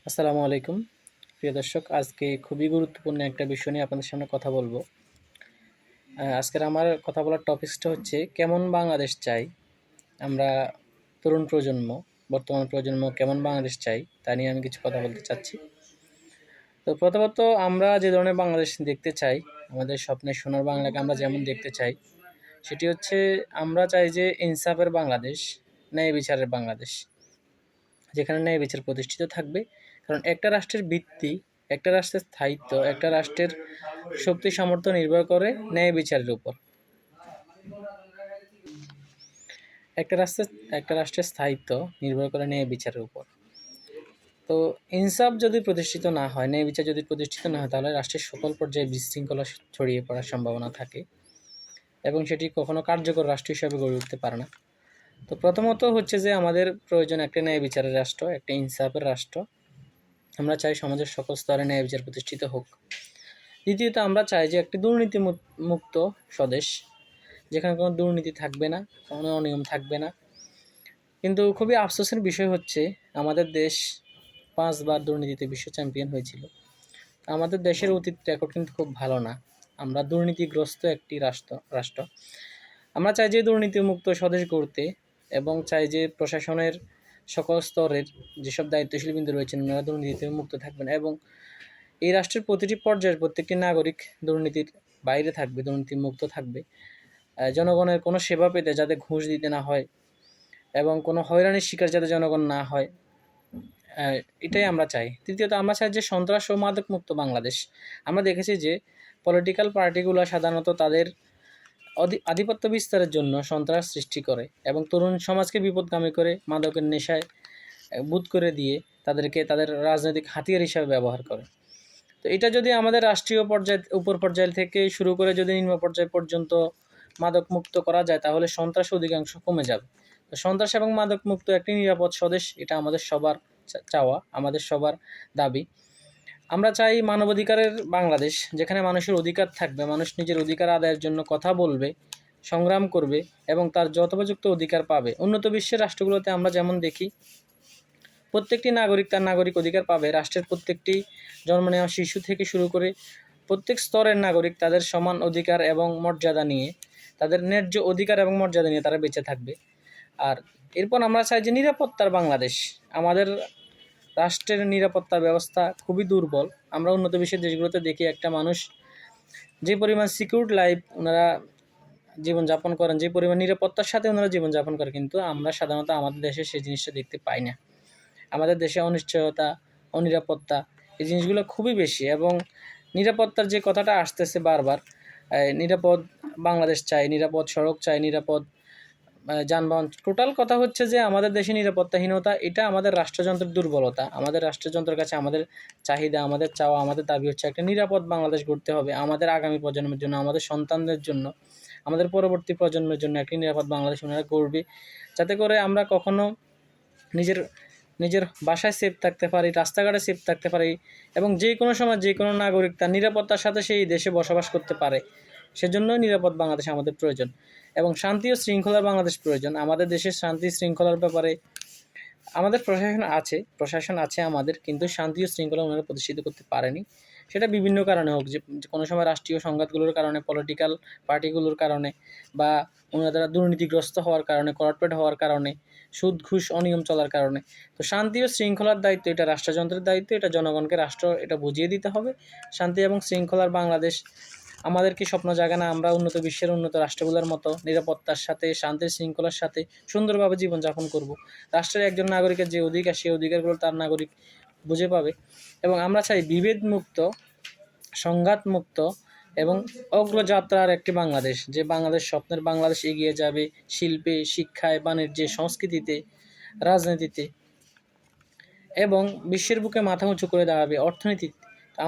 আসসালামু আলাইকুম প্রিয় দর্শক। আজকে খুবই গুরুত্বপূর্ণ একটা বিষয় নিয়ে আপনাদের সামনে কথা বলবো। আজকের আমার কথা বলার টপিকসটা হচ্ছে কেমন বাংলাদেশ চাই আমরা, তরুণ প্রজন্ম, বর্তমান প্রজন্ম কেমন বাংলাদেশ চাই তা নিয়ে আমি কিছু কথা বলতে চাচ্ছি। তো প্রথমত আমরা যে ধরনের বাংলাদেশ দেখতে চাই, আমাদের স্বপ্নের সোনার বাংলাকে আমরা যেমন দেখতে চাই, সেটি হচ্ছে আমরা চাই যে ইনসাফের বাংলাদেশ, ন্যায় বিচারের বাংলাদেশ, যেখানে ন্যায় বিচার প্রতিষ্ঠিত থাকবে। কারণ একটা রাষ্ট্রের ভিত্তি, একটা রাষ্ট্রের স্থায়িত্ব, একটা রাষ্ট্রের শক্তি সামর্থ্য নির্ভর করে ন্যায় বিচারের উপর। একটা রাষ্ট্রের একটা রাষ্ট্রের স্থায়িত্ব নির্ভর করে ন্যায় বিচারের উপর। তো ইনসাফ যদি প্রতিষ্ঠিত না হয়, ন্যায় বিচার যদি প্রতিষ্ঠিত না হয়, তাহলে রাষ্ট্রের সকল পর্যায়ে বিশৃঙ্খলা ছড়িয়ে পড়ার সম্ভাবনা থাকে এবং সেটি কখনো কার্যকর রাষ্ট্র হিসাবে গড়ে উঠতে পারে না। তো প্রথমত হচ্ছে যে আমাদের প্রয়োজন একটা ন্যায় বিচারের রাষ্ট্র, একটা ইনসাফের রাষ্ট্র। আমরা চাই সমাজের সকল স্তরে ন্যায় বিচার প্রতিষ্ঠিত হোক। দ্বিতীয়ত আমরা চাই যে একটি দুর্নীতি মুক্ত স্বদেশ, যেখানে কোনো দুর্নীতি থাকবে না, কোনো অনিয়ম থাকবে না। কিন্তু খুবই আফসোসের বিষয় হচ্ছে আমাদের দেশ 5বার দুর্নীতিতে বিশ্ব চ্যাম্পিয়ন হয়েছিল। আমাদের দেশের অতীত রেকর্ড কিন্তু খুব ভালো না। আমরা দুর্নীতিগ্রস্ত একটি রাষ্ট্র। আমরা চাই যে দুর্নীতিমুক্ত স্বদেশ গড়তে, এবং চাই যে প্রশাসনের সকল স্তরের যেসব দায়িত্বশীল বিন্দু রয়েছেন ওনারা দুর্নীতিতে মুক্ত থাকবেন, এবং এই রাষ্ট্রের প্রতিটি পর্যায়ের প্রত্যেকটি নাগরিক দুর্নীতির বাইরে থাকবে, দুর্নীতি মুক্ত থাকবে। জনগণের কোনো সেবা পেতে যাতে ঘুষ দিতে না হয় এবং কোনো হয়রানির শিকার যাতে জনগণ না হয়, এটাই আমরা চাই। তৃতীয়ত আমরা চাই যে সন্ত্রাস ও মাদক মুক্ত বাংলাদেশ। আমরা দেখেছি যে পলিটিক্যাল পার্টিগুলো সাধারণত তাদের আধিপত্য বিস্তারের জন্য সন্ত্রাস সৃষ্টি করে এবং তরুণ সমাজকে বিপদগামী করে মাদকের নেশায় বুঁদ করে দিয়ে তাদেরকে তাদের রাজনৈতিক হাতিয়ার হিসাবে ব্যবহার করে। তো এটা যদি আমাদের রাষ্ট্রীয় পর্যায়ে, উপর পর্যায় থেকে শুরু করে যদি নিম্ন পর্যায় পর্যন্ত মাদক মুক্ত করা যায়, তাহলে সন্ত্রাস অধিকাংশ কমে যাবে। তো সন্ত্রাস এবং মাদক মুক্ত একটি নিরাপদ স্বদেশ, এটা আমাদের সবার চাওয়া, আমাদের সবার দাবি। আমরা চাই মানবাধিকারের বাংলাদেশ, যেখানে মানুষের অধিকার থাকবে, মানুষ নিজের অধিকার আদায়ের জন্য কথা বলবে, সংগ্রাম করবে এবং তার যথোপযুক্ত অধিকার পাবে। উন্নত বিশ্বের রাষ্ট্রগুলোতে আমরা যেমন দেখি প্রত্যেকটি নাগরিক তার নাগরিক অধিকার পাবে। রাষ্ট্রের প্রত্যেকটি জন্ম নেওয়া শিশু থেকে শুরু করে প্রত্যেক স্তরের নাগরিক তাদের সমান অধিকার এবং মর্যাদা নিয়ে, তাদের ন্যায্য অধিকার এবং মর্যাদা নিয়ে তারা বেঁচে থাকবে। আর এরপর আমরা চাই যে নিরাপত্তার বাংলাদেশ। আমাদের রাষ্ট্রের নিরাপত্তা ব্যবস্থা খুবই দুর্বল। আমরা উন্নত বিশ্বের দেশগুলোতে দেখি একটা মানুষ যে পরিমাণ সিকিউরড লাইফ ওনারা জীবনযাপন করেন, যে পরিমাণ নিরাপত্তার সাথে ওনারা জীবনযাপন করে, কিন্তু আমরা সাধারণত আমাদের দেশে সেই জিনিসটা দেখতে পাই না। আমাদের দেশে অনিশ্চয়তা, অনিরাপত্তা, এই জিনিসগুলো খুবই বেশি। এবং নিরাপত্তার যে কথাটা আসতেছে বারবার, নিরাপদ বাংলাদেশ চাই, নিরাপদ সড়ক চাই, নিরাপদ যানবাহন, টোটাল কথা হচ্ছে যে আমাদের দেশে নিরাপত্তাহীনতা, এটা আমাদের রাষ্ট্রযন্ত্রের দুর্বলতা। আমাদের রাষ্ট্রযন্ত্রের কাছে আমাদের চাহিদা, আমাদের চাওয়া, আমাদের দাবি হচ্ছে একটা নিরাপদ বাংলাদেশ গড়তে হবে আমাদের আগামী প্রজন্মের জন্য, আমাদের সন্তানদের জন্য, আমাদের পরবর্তী প্রজন্মের জন্য একটি নিরাপদ বাংলাদেশ ওনারা গড়বে, যাতে করে আমরা কখনো নিজের নিজের বাসায় সেফ থাকতে পারি, রাস্তাঘাটে সেফ থাকতে পারি, এবং যে কোনো সময় যে কোনো নাগরিক তার নিরাপত্তার সাথে সেই দেশে বসবাস করতে পারে। সেজন্যই নিরাপদ বাংলাদেশ আমাদের প্রয়োজন, এবং শান্তি ও শৃঙ্খলার বাংলাদেশ প্রয়োজন। আমাদের দেশের শান্তি শৃঙ্খলার ব্যাপারে আমাদের প্রশাসন আছে আমাদের, কিন্তু শান্তি ও শৃঙ্খলা ওনারা প্রতিষ্ঠিত করতে পারেনি। সেটা বিভিন্ন কারণে হোক, যে কোনো সময় রাষ্ট্রীয় সংঘাতগুলোর কারণে, পলিটিক্যাল পার্টিগুলোর কারণে, বা ওনারা দুর্নীতিগ্রস্ত হওয়ার কারণে, করাপ্টেড হওয়ার কারণে, সুদ ঘুষ অনিয়ম চলার কারণে। তো শান্তি ও শৃঙ্খলার দায়িত্ব এটা রাষ্ট্রযন্ত্রের দায়িত্ব, এটা জনগণকে রাষ্ট্র এটা বুঝিয়ে দিতে হবে। শান্তি এবং শৃঙ্খলার বাংলাদেশ আমাদের কি স্বপ্ন জাগে না? আমরা উন্নত বিশ্বের উন্নত রাষ্ট্রগুলোর মতো নিরাপত্তার সাথে, শান্তি শৃঙ্খলার সাথে সুন্দরভাবে জীবনযাপন করব। রাষ্ট্রের একজন নাগরিকের যে অধিকার, সেই অধিকারগুলো তার নাগরিক বুঝে পাবে। এবং আমরা চাই বিভেদমুক্ত, সংঘাতমুক্ত এবং অগ্রযাত্রার একটি বাংলাদেশ, যে বাংলাদেশ স্বপ্নের বাংলাদেশ এগিয়ে যাবে শিল্পে, শিক্ষায়, বাণিজ্যে, সংস্কৃতিতে, রাজনীতিতে, এবং বিশ্বের বুকে মাথা উঁচু করে দাঁড়াবে অর্থনীতিতে।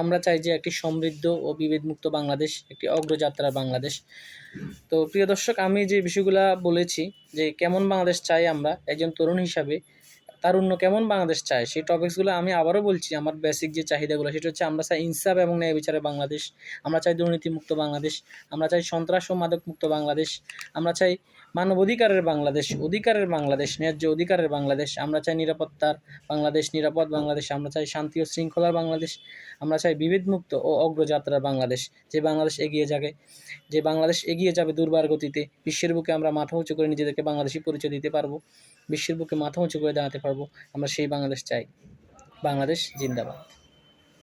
আমরা চাই যে একটি সমৃদ্ধ ও বিভেদমুক্ত বাংলাদেশ, একটি অগ্রযাত্রার বাংলাদেশ। তো প্রিয় দর্শক, আমি যে বিষয়গুলো বলেছি, যে কেমন বাংলাদেশ চাই আমরা একজন তরুণ হিসাবে, তারুণ্য কেমন বাংলাদেশ চাই, সেই টপিকসগুলো আমি আবারও বলছি। আমার বেসিক যে চাহিদাগুলো, সেটা হচ্ছে আমরা চাই ইনসাফ এবং ন্যায় বিচারের বাংলাদেশ, আমরা চাই দুর্নীতিমুক্ত বাংলাদেশ, আমরা চাই সন্ত্রাস ও মাদক মুক্ত বাংলাদেশ, আমরা চাই মানবাধিকারের বাংলাদেশ, অধিকারের বাংলাদেশ, ন্যায্য অধিকারের বাংলাদেশ। আমরা চাই নিরাপত্তার বাংলাদেশ, নিরাপদ বাংলাদেশ। আমরা চাই শান্তি ও শৃঙ্খলার বাংলাদেশ। আমরা চাই বিভেদমুক্ত ও অগ্রযাত্রার বাংলাদেশ, যে বাংলাদেশ এগিয়ে যাবে দুর্বার গতিতে। বিশ্বের বুকে আমরা মাথা উঁচু করে নিজেদেরকে বাংলাদেশী পরিচয় দিতে পারবো, বিশ্বের বুকে মাথা উঁচু করে দাঁড়াতে পারবো। আমরা সেই বাংলাদেশ চাই। বাংলাদেশ জিন্দাবাদ।